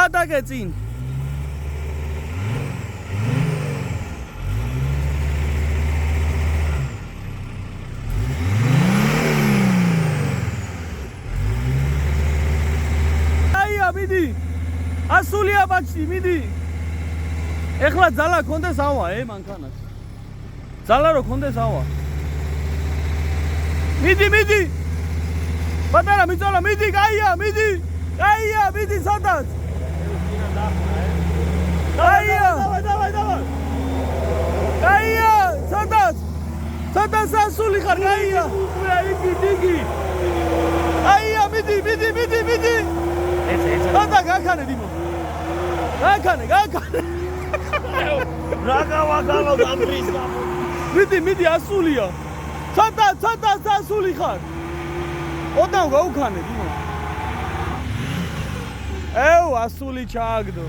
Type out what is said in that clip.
მოატაკე წინ. მიდი. ასულია ბაჭი, მიდი. ეხლა ძალა კონდეს ავა, მანქანას. ძალა რო კონდეს ავა. მიდი. პატარა მიწოლა, მიდი, კაია, მიდი. კაია, მიდი სადაც. კაია. დავай. კაია, სადაც. სადაც ასული ხარ, კაია. იგი. კაია, მიდი. Tata gakane dimo. Gakane. Raga gambris. Midi asulia. Tata asuli khar. Odan gaukane dimo. Asuli chaagdo.